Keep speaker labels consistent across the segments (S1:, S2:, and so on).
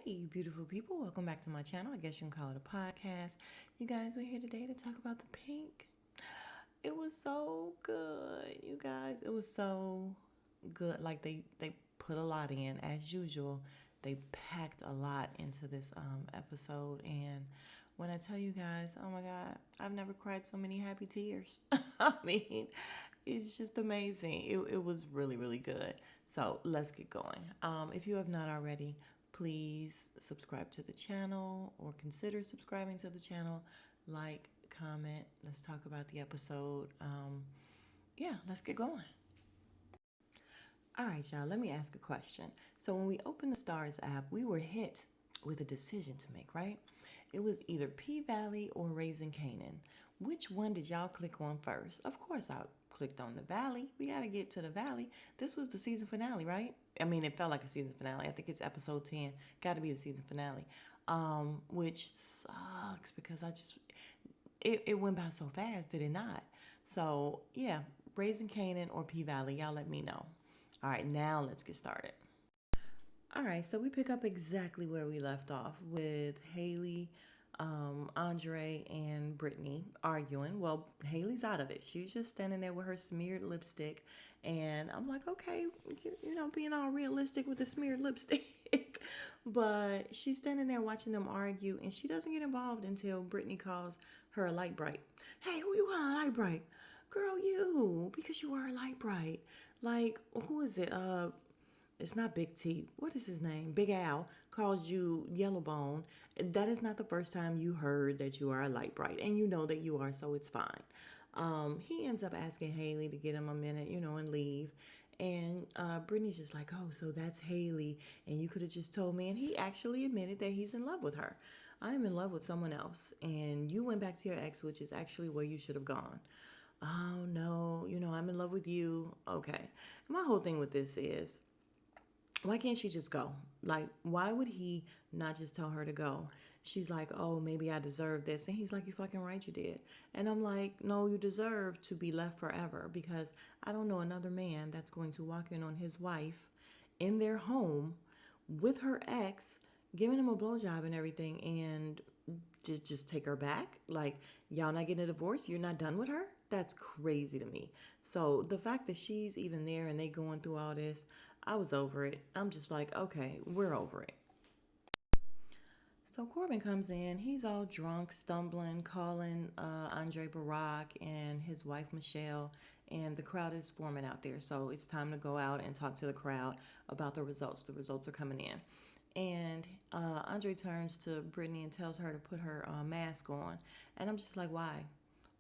S1: Hey, beautiful people, welcome back to my channel. I guess you can call it a podcast. You guys, we're here today to talk about the pink. It was so good, you guys. It was so good. Like they put a lot in as usual. They packed a lot into this episode, and when I tell you guys, oh my God, I've never cried so many happy tears. I mean, it's just amazing. It was really, really good. So let's get going. If you have not already, please subscribe to the channel or consider subscribing to the channel. Like, comment. Let's talk about the episode. Yeah, let's get going. All right, y'all, let me ask a question. So, when we opened the Stars app, we were hit with a decision to make, right? It was either P Valley or Raising Canaan. Which one did y'all click on first? Of course, I clicked on the Valley. We got to get to the Valley. This was the season finale, right? I mean, it felt like a season finale. I think it's episode 10. Got to be the season finale. Which sucks because it went by so fast, did it not? So, yeah, Raising Canaan or P Valley, y'all let me know. All right, now let's get started. All right, so we pick up exactly where we left off with Haley, Andre, and Brittany arguing. Well, Haley's out of it. She's just standing there with her smeared lipstick. And I'm like, okay, being all realistic with the smeared lipstick. But she's standing there watching them argue, and she doesn't get involved until Brittany calls her a light bright. Hey, who you calling a light bright? Girl, you, because you are a light bright. Like, who is it? It's not Big T. What is his name? Big Al calls you Yellowbone. That is not the first time you heard that you are a light bright, and you know that you are, so it's fine. He ends up asking Haley to get him a minute, and leave. And Brittany's just like, oh, so that's Haley, and you could have just told me. And he actually admitted that he's in love with her. I am in love with someone else, and you went back to your ex, which is actually where you should have gone. Oh no, I'm in love with you. Okay. My whole thing with this is, why can't she just go? Like, why would he not just tell her to go? She's like, oh, maybe I deserve this. And he's like, you fucking right, you did. And I'm like, no, you deserve to be left forever because I don't know another man that's going to walk in on his wife in their home with her ex, giving him a blowjob and everything, and just take her back. Like, y'all not getting a divorce? You're not done with her? That's crazy to me. So the fact that she's even there and they going through all this, I was over it. I'm just like, okay, we're over it. So Corbin comes in. He's all drunk, stumbling, calling Andre Barack and his wife Michelle, and the crowd is forming out there. So it's time to go out and talk to the crowd about the results. The results are coming in. And Andre turns to Brittany and tells her to put her mask on. And I'm just like, why?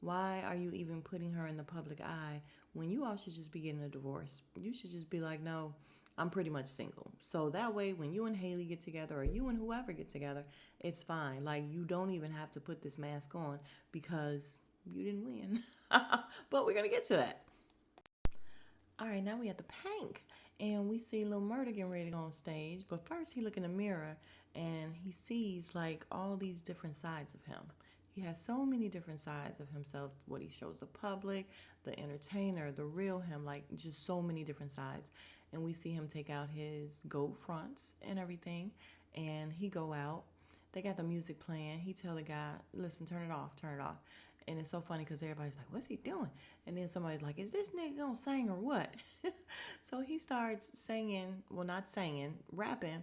S1: Why are you even putting her in the public eye when you all should just be getting a divorce? You should just be like, no, I'm pretty much single. So that way, when you and Haley get together or you and whoever get together, it's fine. Like, you don't even have to put this mask on because you didn't win. But we're going to get to that. All right, now we at the Pank, and we see Lil Murda getting ready to go on stage. But first, he look in the mirror, and he sees like all these different sides of him. He has so many different sides of himself. What he shows the public, the entertainer, the real him, like just so many different sides. And we see him take out his gold fronts and everything, and he go out. They got the music playing. He tell the guy, listen, turn it off, turn it off. And it's so funny because everybody's like, what's he doing? And then somebody's like, is this nigga gonna sing or what? So he starts singing, well, not singing, rapping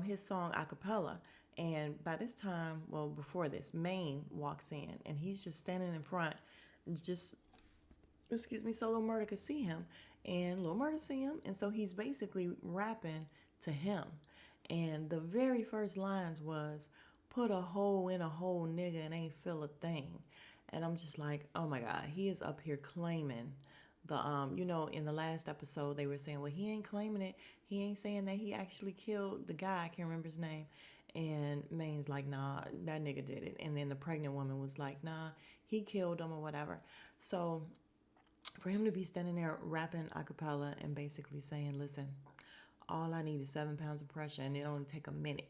S1: his song a cappella. And by this time, well, before this, Maine walks in and he's just standing in front, just, excuse me, so Lil Murda could see him. And Lil Murda see him. And so he's basically rapping to him. And the very first lines was, put a hole in a hole, nigga, and ain't feel a thing. And I'm just like, oh my God, he is up here claiming the in the last episode they were saying, well, he ain't claiming it. He ain't saying that he actually killed the guy. I can't remember his name. And Maine's like, nah, that nigga did it. And then the pregnant woman was like, nah, he killed him or whatever. So for him to be standing there rapping a cappella and basically saying, listen, all I need is 7 pounds of pressure and it only take a minute.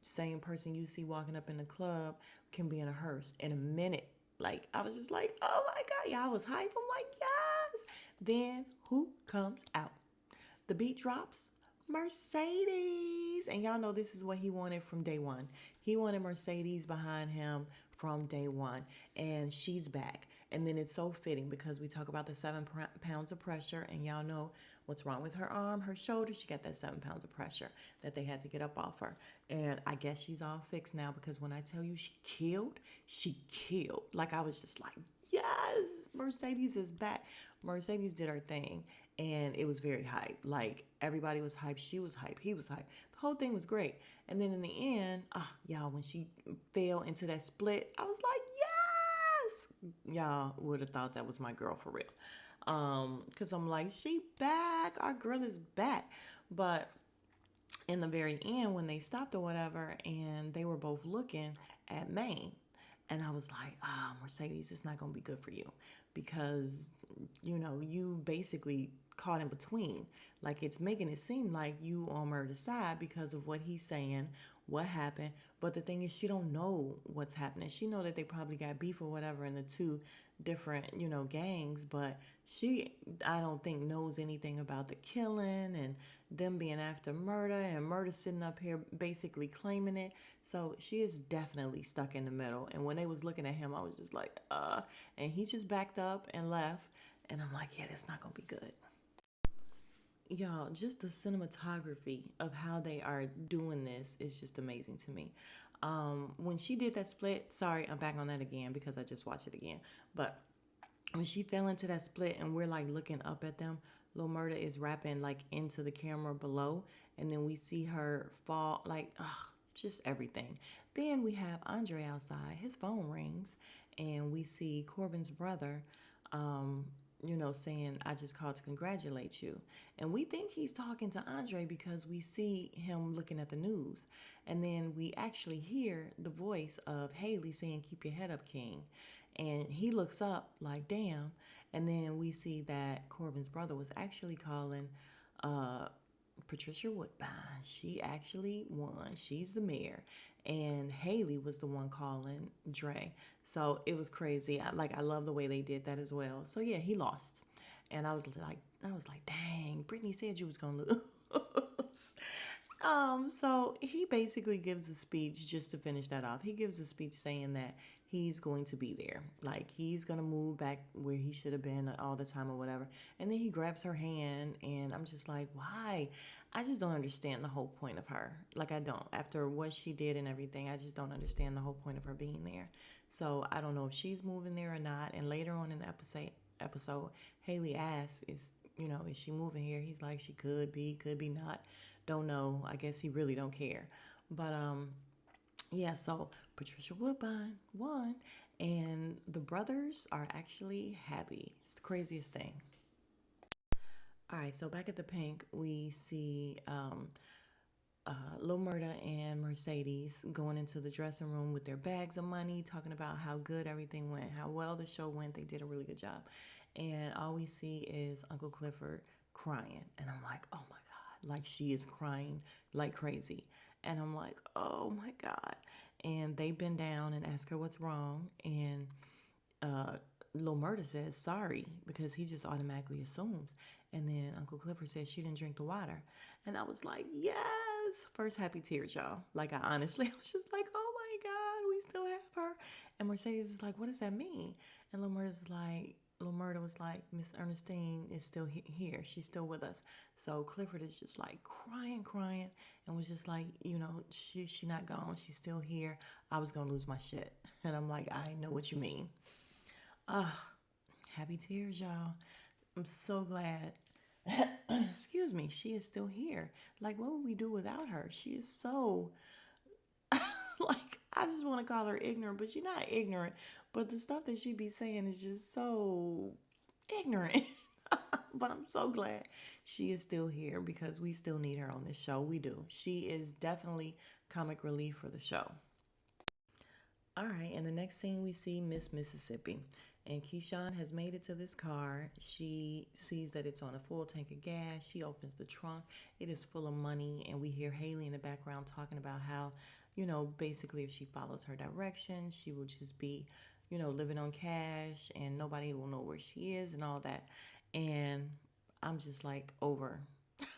S1: Same person you see walking up in the club can be in a hearse in a minute. Like, I was just like, oh my God, yeah, I was hype. I'm like, yes. Then who comes out? The beat drops. Mercedes. And y'all know this is what he wanted from day one. He wanted Mercedes behind him from day one. And she's back. And then it's so fitting because we talk about the 7 pounds of pressure, and y'all know what's wrong with her arm, her shoulder. She got that 7 pounds of pressure that they had to get up off her. And I guess she's all fixed now because when I tell you she killed. Like I was just like, yes, Mercedes is back. Mercedes did her thing, and it was very hype. Like everybody was hyped. She was hyped. He was hyped. The whole thing was great. And then in the end, y'all, when she fell into that split, I was like, yes. Y'all would have thought that was my girl for real. Cause I'm like, she back. Our girl is back. But in the very end, when they stopped or whatever, and they were both looking at Maine, and I was like, Mercedes, it's not going to be good for you because, you basically caught in between. Like it's making it seem like you on Murder's side because of what he's saying, what happened. But the thing is, she don't know what's happening. She know that they probably got beef or whatever in the two different, gangs, but she, I don't think, knows anything about the killing and them being after murder and murder sitting up here basically claiming it. So she is definitely stuck in the middle. And when they was looking at him, I was just like, and he just backed up and left. And I'm like, yeah, that's not gonna be good. Y'all, just the cinematography of how they are doing this is just amazing to me. When she did that split, sorry, I'm back on that again because I just watched it again. But when she fell into that split and we're like looking up at them, Lil Murda is rapping like into the camera below, and then we see her fall like, just everything. Then we have Andre outside. His phone rings, and we see Corbin's brother, saying, I just called to congratulate you. And we think he's talking to Andre because we see him looking at the news. And then we actually hear the voice of Haley saying, keep your head up, King. And he looks up like, damn. And then we see that Corbin's brother was actually calling uh, Patricia Woodbine. She actually won. She's the mayor. And Haley was the one calling Dre. So it was crazy. I love the way they did that as well. So yeah, he lost. And I was like, dang, Brittany said you was gonna lose. So he basically gives a speech just to finish that off. He gives a speech saying that he's going to be there. Like he's gonna move back where he should have been all the time or whatever. And then he grabs her hand, and I'm just like, why? I just don't understand the whole point of her. Like I don't. After what she did and everything, I just don't understand the whole point of her being there. So I don't know if she's moving there or not. And later on in the episode, Haley asks, is she moving here? He's like, she could be not. Don't know. I guess he really don't care. But yeah, so Patricia Woodbine won, and the brothers are actually happy. It's the craziest thing. All right, so back at the Pink, we see Lil Murda and Mercedes going into the dressing room with their bags of money, talking about how good everything went, how well the show went. They did a really good job. And all we see is Uncle Clifford crying. And I'm like, oh my God, like she is crying like crazy. And I'm like, oh my God. And they bend down and ask her what's wrong. And uh, Lil Murda says sorry because he just automatically assumes. And then Uncle Clifford says she didn't drink the water. And I was like, yes. First happy tears, y'all. Like, I honestly I was just like, oh my God, we still have her. And Mercedes is like, what does that mean? And Lil Murda was like, Miss Ernestine is still here. She's still with us. So Clifford is just like crying, and was just like, she not gone. She's still here. I was going to lose my shit. And I'm like, I know what you mean. Happy tears, y'all. I'm so glad. Excuse me, she is still here. Like, what would we do without her? She is so, like, I just want to call her ignorant, but she's not ignorant. But the stuff that she be saying is just so ignorant. But I'm so glad she is still here because we still need her on this show. We do. She is definitely comic relief for the show. All right, in the next scene, we see Miss Mississippi. And Keyshawn has made it to this car. She sees that it's on a full tank of gas. She opens the trunk. It is full of money. And we hear Haley in the background talking about how, basically if she follows her directions, she will just be, living on cash and nobody will know where she is and all that. And I'm just like over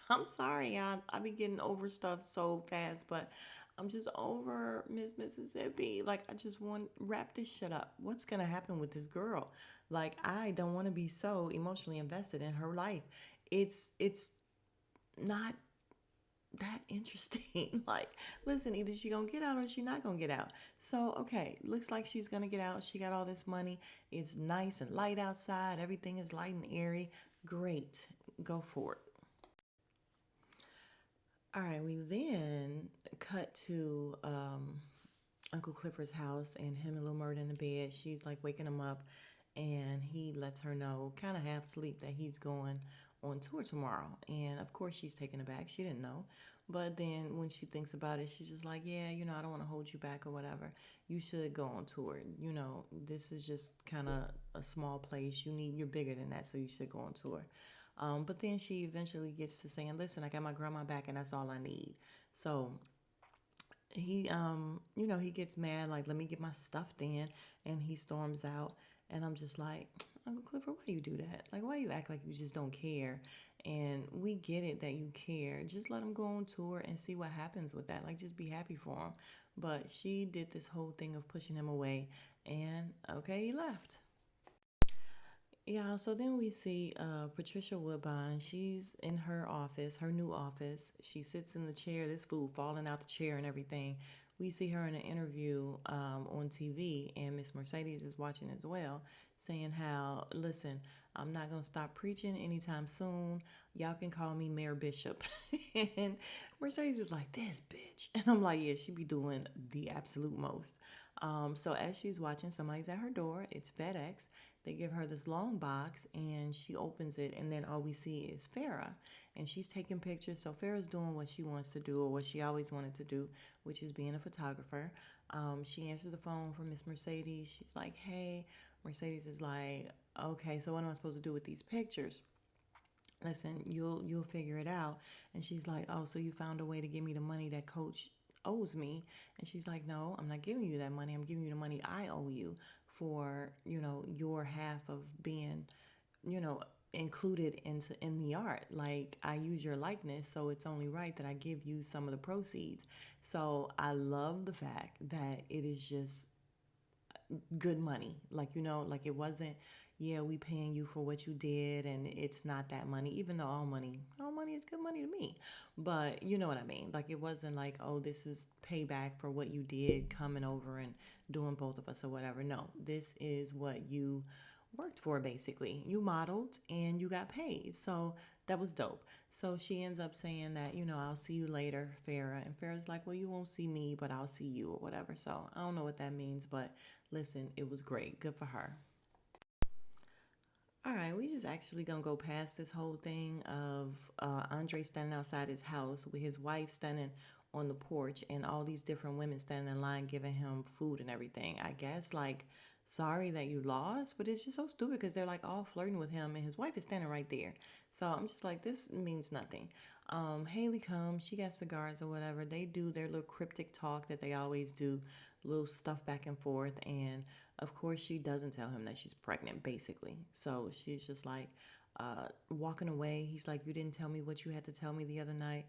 S1: I'm sorry, I be getting over stuff so fast, but I'm just over Miss Mississippi. Like, I just want wrap this shit up. What's gonna happen with this girl? Like, I don't want to be so emotionally invested in her life. It's not that interesting. Like, listen, either she gonna get out or she not gonna get out. So, okay, looks like she's gonna get out. She got all this money. It's nice and light outside. Everything is light and airy. Great, go for it. All right, we then cut to Uncle Clifford's house and him and Lil Murda in the bed. She's like waking him up, and he lets her know, kind of half asleep, that he's going on tour tomorrow. And of course, she's taken aback. She didn't know. But then when she thinks about it, she's just like, yeah, I don't want to hold you back or whatever. You should go on tour. This is just kind of a small place. You're bigger than that, so you should go on tour. But then she eventually gets to saying, listen, I got my grandma back and that's all I need. So he gets mad, like, let me get my stuff then, and he storms out. And I'm just like, Uncle Clifford, why you do that? Like, why you act like you just don't care? And we get it that you care. Just let him go on tour and see what happens with that. Like, just be happy for him. But she did this whole thing of pushing him away, and okay, he left. Yeah, so then we see Patricia Woodbine. She's in her office, her new office. She sits in the chair, this food falling out the chair and everything. We see her in an interview on TV, and Miss Mercedes is watching as well, saying how, listen, I'm not going to stop preaching anytime soon. Y'all can call me Mayor Bishop. And Mercedes is like, this bitch. And I'm like, yeah, she be doing the absolute most. So as she's watching, somebody's at her door. It's FedEx. They give her this long box and she opens it, and then all we see is Farah, and she's taking pictures. So Farah's doing what she wants to do, or what she always wanted to do, which is being a photographer. She answers the phone from Miss Mercedes. She's like, hey. Mercedes is like, okay, so what am I supposed to do with these pictures? Listen, you'll figure it out. And she's like, oh, so you found a way to give me the money that coach owes me? And she's like, no, I'm not giving you that money. I'm giving you the money I owe you for, your half of being, you know included in the art. Like, I use your likeness, so it's only right that I give you some of the proceeds. So I love the fact that it is just good money. Like, like, it wasn't, yeah, we paying you for what you did, and it's not that money, even though all money is good money to me. But you know what I mean? Like, it wasn't like, oh, this is payback for what you did coming over and doing both of us or whatever. No, this is what you worked for, basically. You modeled and you got paid. So that was dope. So she ends up saying that, I'll see you later, Farah. And Farah's like, well, you won't see me, but I'll see you or whatever. So I don't know what that means, but listen, it was great. Good for her. All right, we just actually gonna go past this whole thing of Andre standing outside his house with his wife standing on the porch and all these different women standing in line giving him food and everything. I guess, like, sorry that you lost, but it's just so stupid because they're like all flirting with him and his wife is standing right there. So I'm just like, this means nothing. Haley comes, she got cigars or whatever. They do their little cryptic talk that they always do, little stuff back and forth, and of course, she doesn't tell him that she's pregnant, basically. So she's just like walking away. He's like, you didn't tell me what you had to tell me the other night.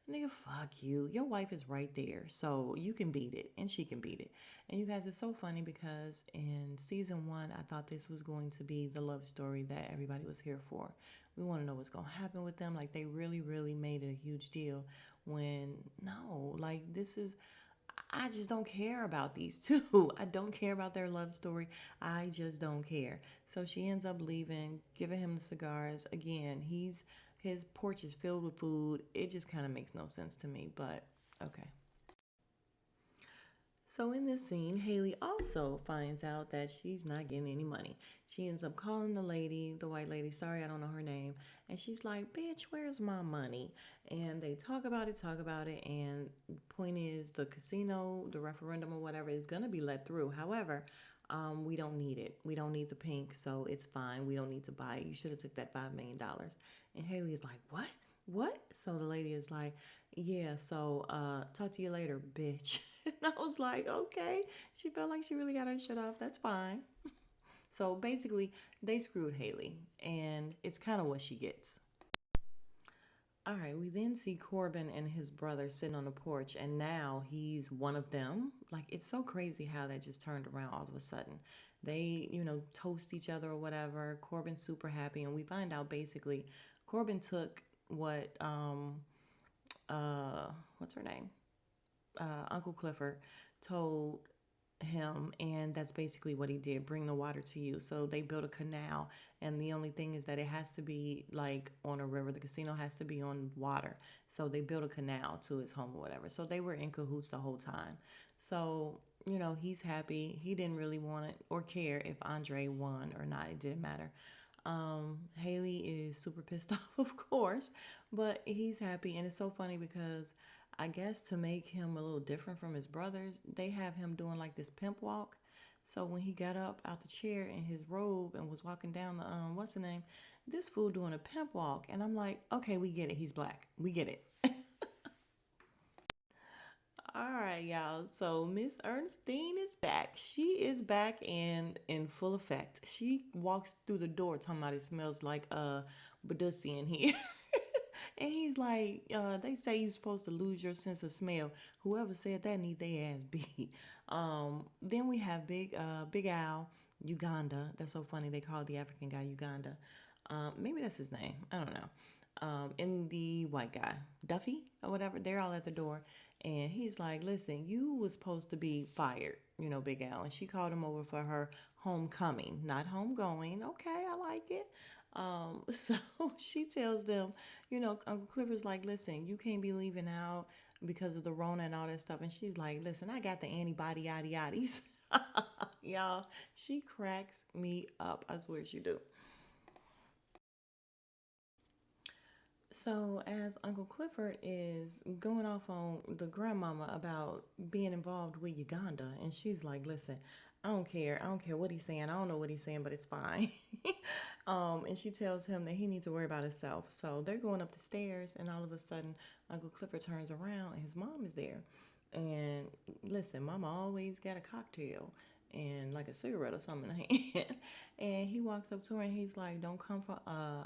S1: Nigga, fuck you. Your wife is right there. So you can beat it, and she can beat it. And you guys, it's so funny because in season one, I thought this was going to be the love story that everybody was here for. We want to know what's going to happen with them. Like, they really, really made it a huge deal when, no, like, this is I just don't care about these two. I don't care about their love story. I just don't care. So she ends up leaving, giving him the cigars. Again, his porch is filled with food. It just kind of makes no sense to me, but okay. So in this scene, Haley also finds out that she's not getting any money. She ends up calling the white lady, sorry, I don't know her name, and she's like, bitch, where's my money? And they talk about it, and the point is the casino, the referendum or whatever is going to be let through. However, we don't need it. We don't need the pink, so it's fine. We don't need to buy it. You should have took that $5 million. And Haley is like, what? What? So the lady is like, yeah, so talk to you later, bitch. And I was like, okay. She felt like she really got her shit off. That's fine. So basically, they screwed Haley, and it's kind of what she gets. All right, we then see Corbin and his brother sitting on the porch, and now he's one of them. Like, it's so crazy how that just turned around all of a sudden. They, toast each other or whatever. Corbin's super happy, and we find out basically Corbin took what, what's her name? Uncle Clifford told him, and that's basically what he did, bring the water to you. So they built a canal, and the only thing is that it has to be like on a river. The casino has to be on water, so they built a canal to his home or whatever. So they were in cahoots the whole time. So he's happy. He didn't really want it or care if Andre won or not. It didn't matter. Haley is super pissed off, of course, but he's happy, and it's so funny because I guess to make him a little different from his brothers, they have him doing like this pimp walk. So when he got up out the chair in his robe and was walking down the what's the name, this fool doing a pimp walk, and I'm like, okay, we get it. He's black. We get it. All right, y'all. So Miss Ernestine is back. She is back in full effect. She walks through the door talking about it smells like Badussi in here. And he's like, they say you're supposed to lose your sense of smell. Whoever said that need their ass beat. Then we have Big Al, Uganda. That's so funny. They call the African guy Uganda. Maybe that's his name. I don't know. And the white guy, Duffy or whatever, they're all at the door. And he's like, listen, you was supposed to be fired, Big Al. And she called him over for her homecoming, not homegoing. Okay, I like it. So she tells them, Uncle Clifford's like, listen, you can't be leaving out because of the Rona and all that stuff. And she's like, listen, I got the antibody yada yaddies. Y'all, she cracks me up. I swear she do. So, as Uncle Clifford is going off on the grandmama about being involved with Uganda, and she's like, listen, I don't care. I don't care what he's saying. I don't know what he's saying, but it's fine. And she tells him that he needs to worry about himself. So they're going up the stairs, and all of a sudden, Uncle Clifford turns around, and his mom is there. And listen, Mama always got a cocktail and like a cigarette or something in her hand. And he walks up to her and he's like, don't come for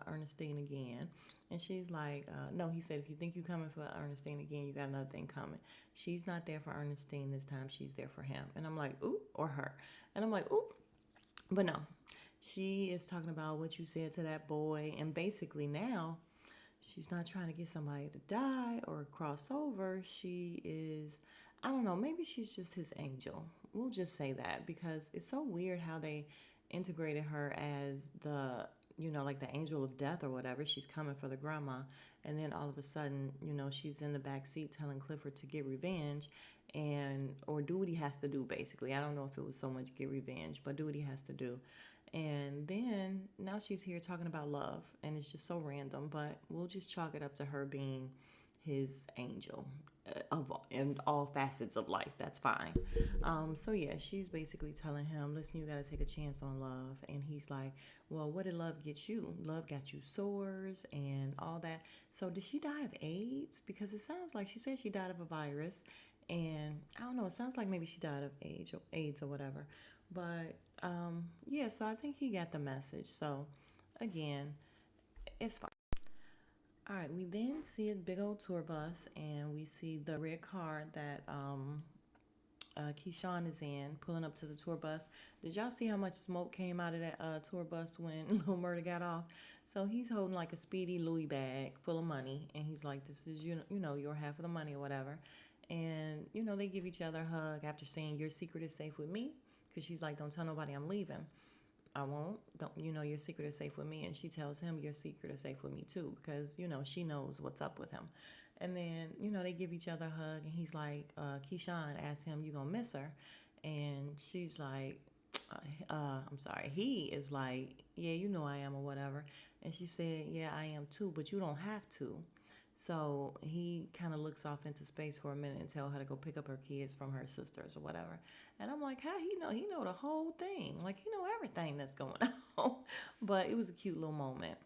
S1: Ernestine again. And she's like, no, he said, if you think you're coming for Ernestine again, you got another thing coming. She's not there for Ernestine this time. She's there for him. And I'm like, ooh, or her. And I'm like, ooh. But no, she is talking about what you said to that boy. And basically now, she's not trying to get somebody to die or cross over. She is, I don't know, maybe she's just his angel. We'll just say that because it's so weird how they integrated her as the, like the angel of death or whatever. She's coming for the grandma. And then all of a sudden, she's in the back seat telling Clifford to get revenge and or do what he has to do basically. I don't know if it was so much get revenge, but do what he has to do. And then now she's here talking about love, and it's just so random, but we'll just chalk it up to her being his angel of in all facets of life. That's fine. So yeah, she's basically telling him, listen, you got to take a chance on love. And he's like, well, what did love get you? Love got you sores and all that. So did she die of AIDS? Because it sounds like she said she died of a virus. And I don't know, it sounds like maybe she died of AIDS or whatever. But yeah, so I think he got the message. So again, it's fine. All right, we then see a big old tour bus, and we see the red car that Keyshawn is in, pulling up to the tour bus. Did y'all see how much smoke came out of that tour bus when Lil Murda got off? So he's holding like a speedy Louis bag full of money, and he's like, "This is your half of the money or whatever." And they give each other a hug after saying, "Your secret is safe with me," because she's like, "Don't tell nobody I'm leaving." I won't. Don't your secret is safe with me, and she tells him your secret is safe with me too, because she knows what's up with him. And then they give each other a hug, and he's like, Keyshawn asks him, "You gonna miss her?" And she's like, "I'm sorry." He is like, "Yeah, I am or whatever." And she said, "Yeah, I am too, but you don't have to." So he kind of looks off into space for a minute and tell her to go pick up her kids from her sisters or whatever. And I'm like, how he know? He know the whole thing. Like he know everything that's going on. But it was a cute little moment.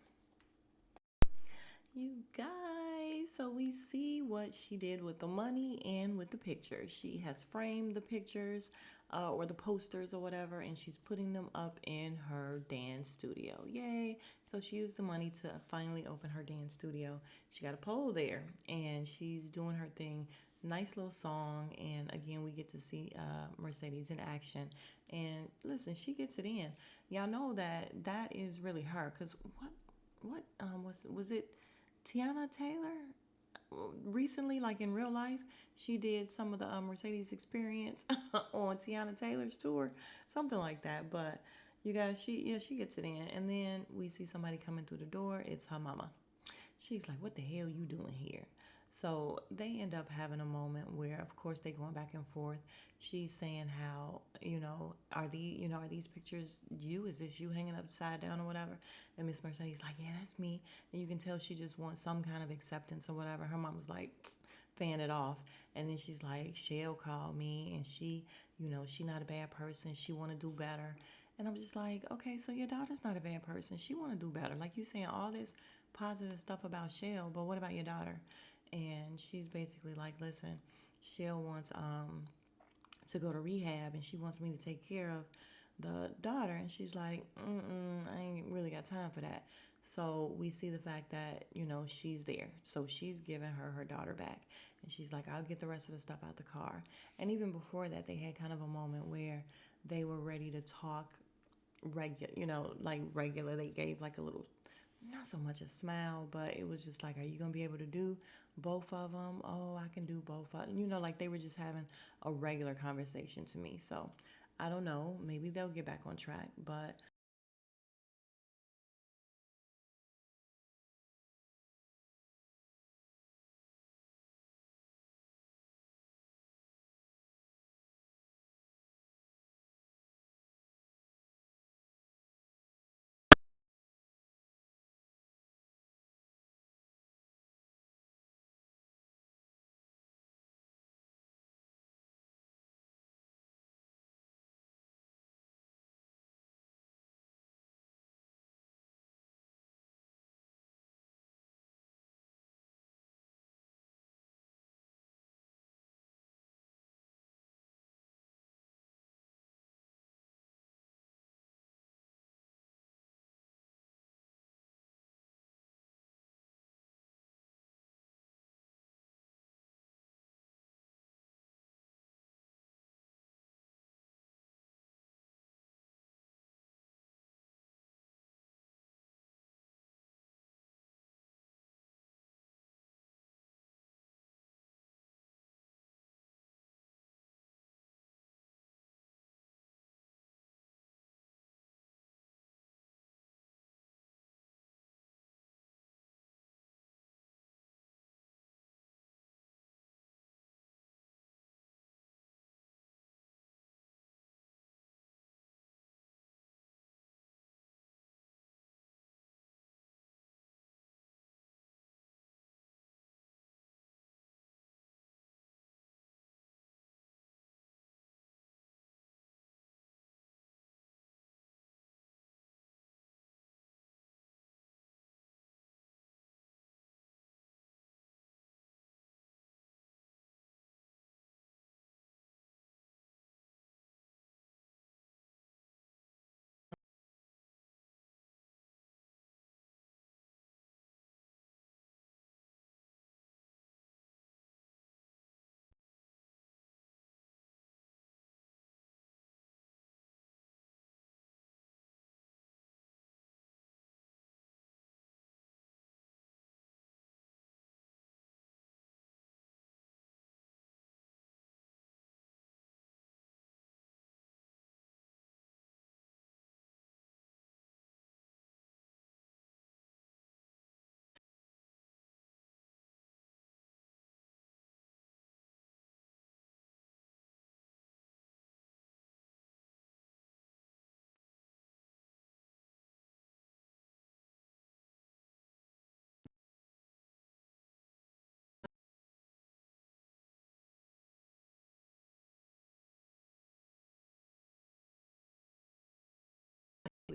S1: You guys, so we see what she did with the money and with the pictures. She has framed the pictures or the posters or whatever, and she's putting them up in her dance studio. Yay! So she used the money to finally open her dance studio. She got a pole there, and she's doing her thing. Nice little song, and again, we get to see Mercedes in action. And listen, she gets it in. Y'all know that that is really her. Cause was it Tiana Taylor recently, like in real life, she did some of the Mercedes experience on Tiana Taylor's tour, something like that. But you guys, she gets it in, and then we see somebody coming through the door. It's her mama. She's like, "What the hell you doing here?" So they end up having a moment where, of course, they going back and forth. She's saying how, are these pictures you? Is this you hanging upside down or whatever? And Miss Mercedes like, "Yeah, that's me." And you can tell she just wants some kind of acceptance or whatever. Her mom was like, fan it off. And then she's like, Shell called me, and she not a bad person. She want to do better. And I'm just like, okay, so your daughter's not a bad person. She want to do better. Like you saying all this positive stuff about Shell, but what about your daughter? And she's basically like, listen, Shell wants to go to rehab, and she wants me to take care of the daughter. And she's like, I ain't really got time for that. So we see the fact that, she's there. So she's giving her daughter back. And she's like, I'll get the rest of the stuff out the car. And even before that, they had kind of a moment where they were ready to talk regular, like regular. They gave like a little, not so much a smile, but it was just like, are you going to be able to do both of them? Oh, I can do both of them. Like they were just having a regular conversation to me. So I don't know. Maybe they'll get back on track, but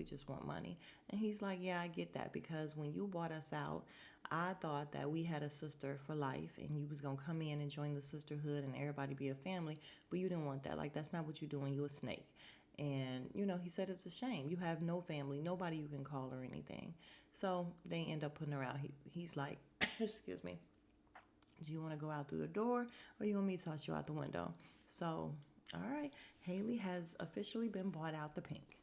S1: just want money. And he's like, yeah, I get that, because when you bought us out, I thought that we had a sister for life and you was gonna come in and join the sisterhood and everybody be a family, but you didn't want that. Like, that's not what you're doing. You a snake. And he said it's a shame. You have no family, nobody you can call or anything. So they end up putting her out. He's like, excuse me, do you want to go out through the door, or you want me to toss you out the window? So, all right, Haley has officially been bought out the pink.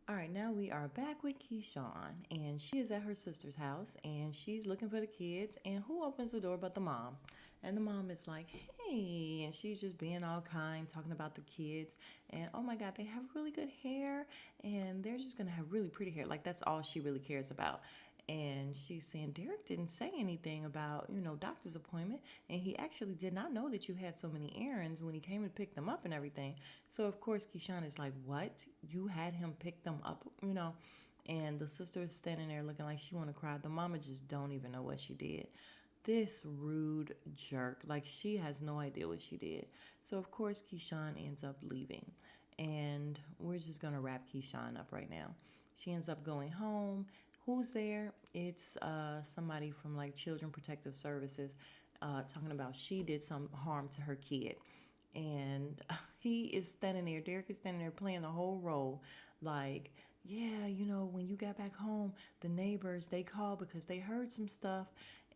S1: All right, now we are back with Keyshawn, and she is at her sister's house, and she's looking for the kids. And who opens the door but the mom? And the mom is like, hey, and she's just being all kind, talking about the kids. And oh my God, they have really good hair, and they're just gonna have really pretty hair. Like, that's all she really cares about. And she's saying Derek didn't say anything about, doctor's appointment. And he actually did not know that you had so many errands when he came and picked them up and everything. So, of course, Keyshawn is like, what? You had him pick them up, And the sister is standing there looking like she want to cry. The mama just don't even know what she did. This rude jerk. Like, she has no idea what she did. So, of course, Keyshawn ends up leaving. And we're just going to wrap Keyshawn up right now. She ends up going home. Who's there? It's somebody from like Children Protective Services, talking about she did some harm to her kid. And he is standing there, Derek is standing there playing the whole role. Like, yeah, when you got back home, the neighbors, they called because they heard some stuff,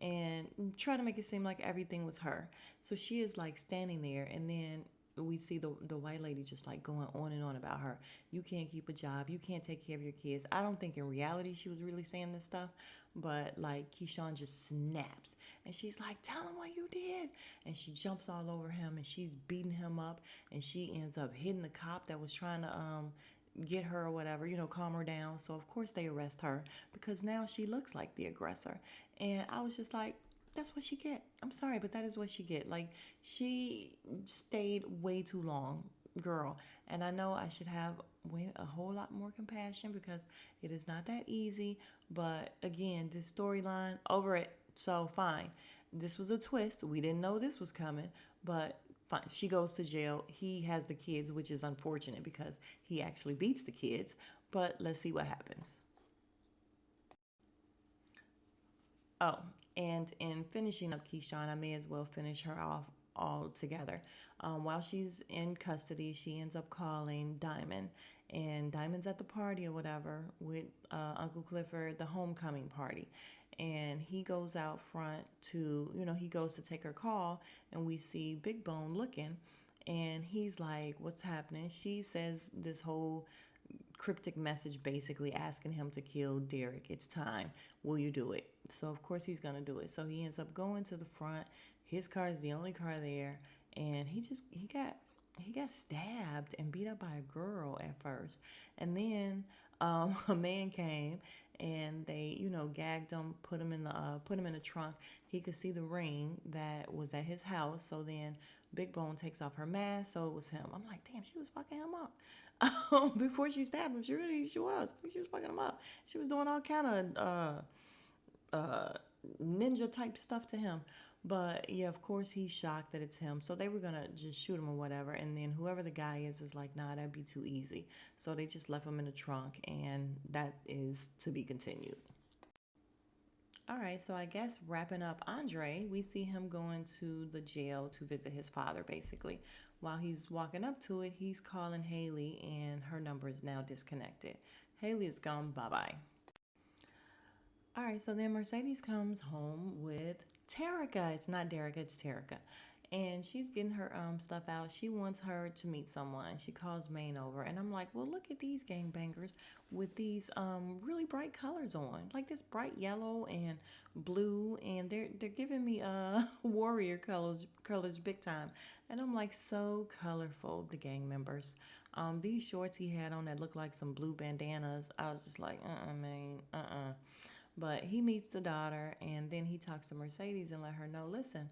S1: and trying to make it seem like everything was her. So she is like standing there, and then we see the white lady just like going on and on about her. You can't keep a job. You can't take care of your kids. I don't think in reality she was really saying this stuff, but like Keyshawn just snaps, and she's like, tell him what you did. And she jumps all over him, and she's beating him up, and she ends up hitting the cop that was trying to get her or whatever, calm her down. So of course they arrest her because now she looks like the aggressor. And I was just like, that's what she get. I'm sorry, but that is what she get. Like, she stayed way too long, girl. And I know I should have a whole lot more compassion because it is not that easy. But again, this storyline, over it. So fine. This was a twist. We didn't know this was coming, but fine. She goes to jail. He has the kids, which is unfortunate because he actually beats the kids. But let's see what happens. Oh, and in finishing up Keyshawn, I may as well finish her off all together. While she's in custody, she ends up calling Diamond, and Diamond's at the party or whatever with Uncle Clifford, the homecoming party. And he goes out front to, he goes to take her call, and we see Big Bone looking, and he's like, what's happening? She says this whole cryptic message basically asking him to kill Derek. It's time. Will you do it? So of course he's gonna do it. So he ends up going to the front. His car is the only car there, and he got stabbed and beat up by a girl at first, and then a man came and they gagged him, put him in the trunk. He could see the ring that was at his house. So then Big Bone takes off her mask, so it was him. I'm like, damn, she was fucking him up. Before she stabbed him, she was fucking him up. She was doing all kind of ninja type stuff to him. But yeah, of course he's shocked that it's him. So they were gonna just shoot him or whatever. And then whoever the guy is like, nah, that'd be too easy. So they just left him in the trunk, and that is to be continued. All right, so I guess wrapping up Andre, we see him going to the jail to visit his father, basically. While he's walking up to it, he's calling Haley, and her number is now disconnected. Haley is gone, bye bye. All right, so then Mercedes comes home with Terica. It's not Derek, it's Terica. And she's getting her stuff out. She wants her to meet someone. She calls Maine over, and I'm like, well, look at these gangbangers with these really bright colors on, like this bright yellow and blue, and they're giving me warrior colors big time. And I'm like, so colorful, the gang members. These shorts he had on that looked like some blue bandanas. I was just like, man, But he meets the daughter, and then he talks to Mercedes and let her know, listen.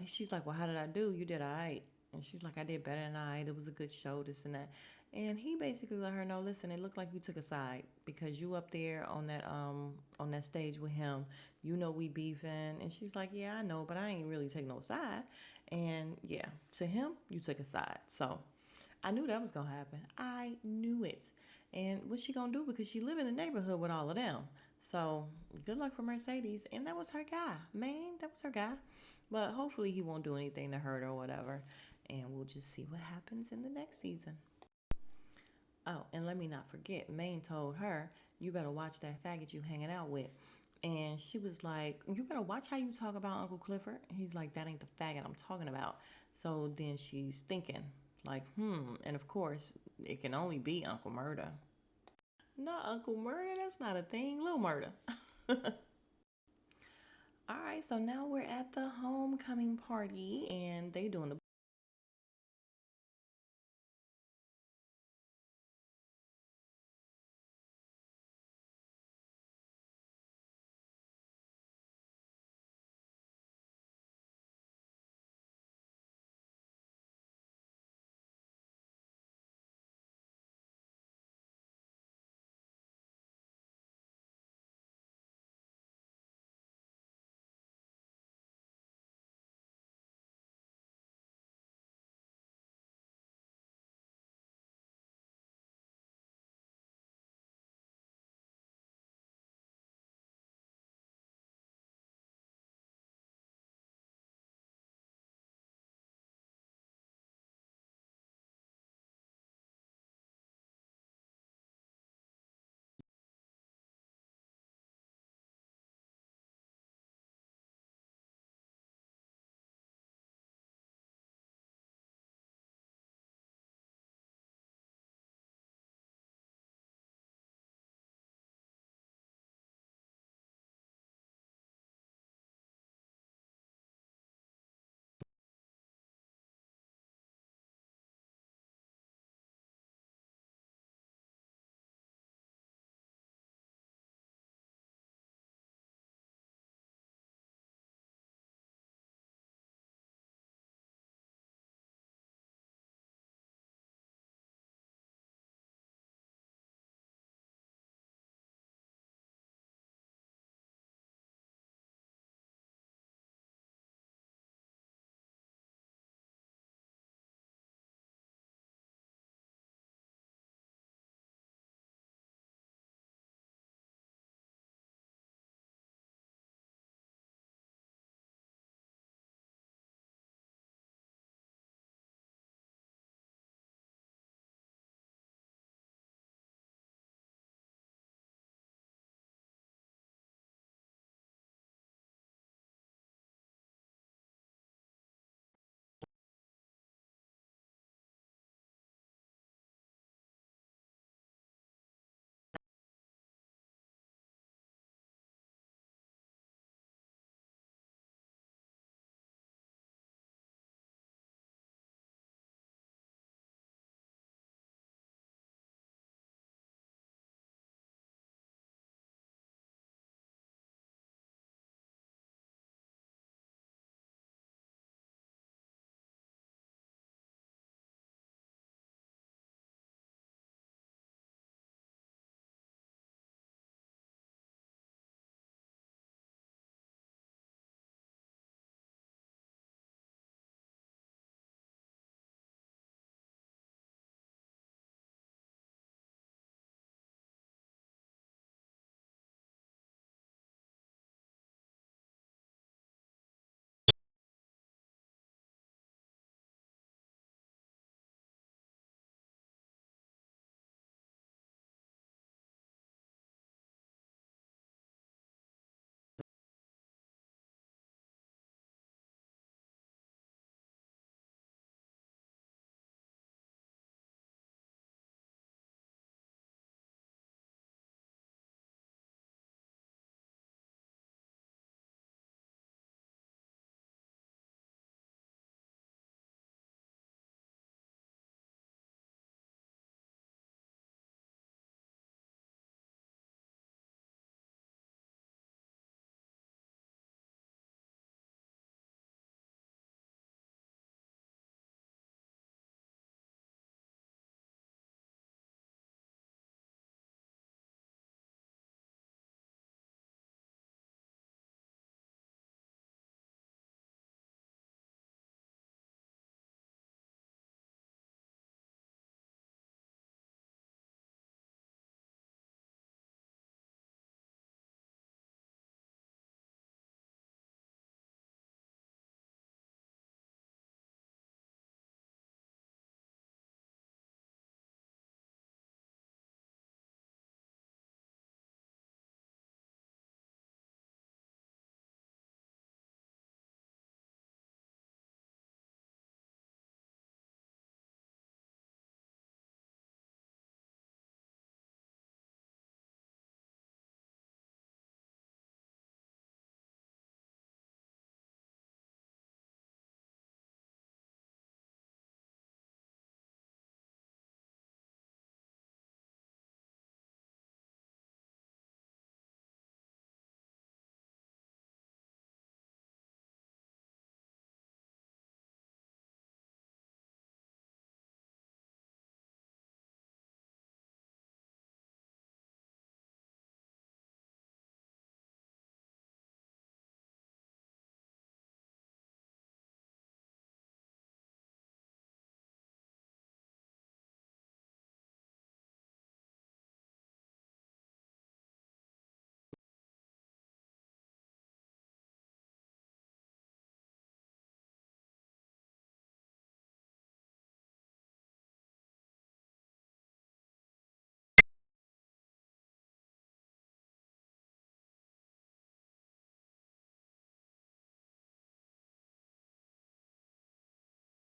S1: She's like, well, how did I do? You did all right. And she's like, I did better than I. It was a good show, this and that. And he basically let her know, listen, it looked like you took a side because you up there on that stage with him. We beefing. And she's like, yeah, I know, but I ain't really take no side. And yeah, to him, you took a side. So I knew that was gonna happen. I knew it. And what's she gonna do? Because she live in the neighborhood with all of them. So good luck for Mercedes. And that was her guy. Man, that was her guy. But hopefully he won't do anything to hurt or whatever. And we'll just see what happens in the next season. Oh, and let me not forget, Maine told her, you better watch that faggot you hanging out with. And she was like, you better watch how you talk about Uncle Clifford. He's like, that ain't the faggot I'm talking about. So then she's thinking, like, and of course, it can only be Uncle Murder. Not Uncle Murder, that's not a thing. Lil Murder. All right, so now we're at the homecoming party and they doing the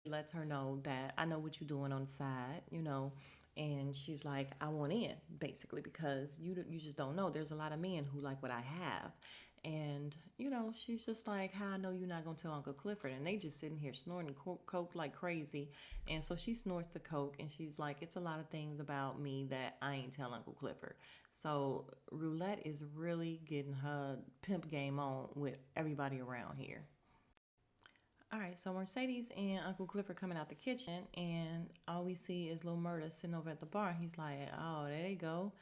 S1: lets her know that I know what you're doing on the side, and she's like, I want in, basically, because you just don't know. There's a lot of men who like what I have. And, she's just like, how I know you're not going to tell Uncle Clifford. And they just sitting here snorting coke like crazy. And so she snorts the coke and she's like, it's a lot of things about me that I ain't tell Uncle Clifford. So Roulette is really getting her pimp game on with everybody around here. All right, so Mercedes and Uncle Clifford coming out the kitchen, and all we see is Lil Murda sitting over at the bar. He's like, "Oh, there they go,"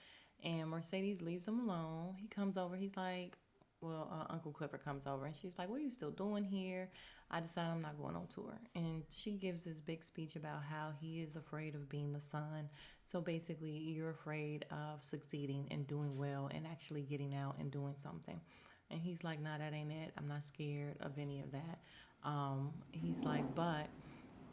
S1: and Mercedes leaves him alone. He comes over. He's like, Uncle Clifford comes over, and she's like, "What are you still doing here?" I decided I'm not going on tour, and she gives this big speech about how he is afraid of being the son. So basically, you're afraid of succeeding and doing well and actually getting out and doing something. And he's like, nah, that ain't it. I'm not scared of any of that. He's like, but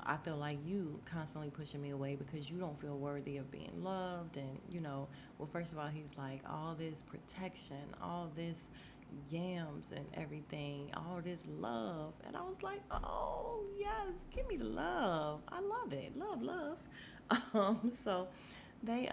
S1: I feel like you constantly pushing me away because you don't feel worthy of being loved. And, well, first of all, he's like, all this protection, all this yams and everything, all this love. And I was like, oh, yes, give me the love. I love it. Love, love. So they,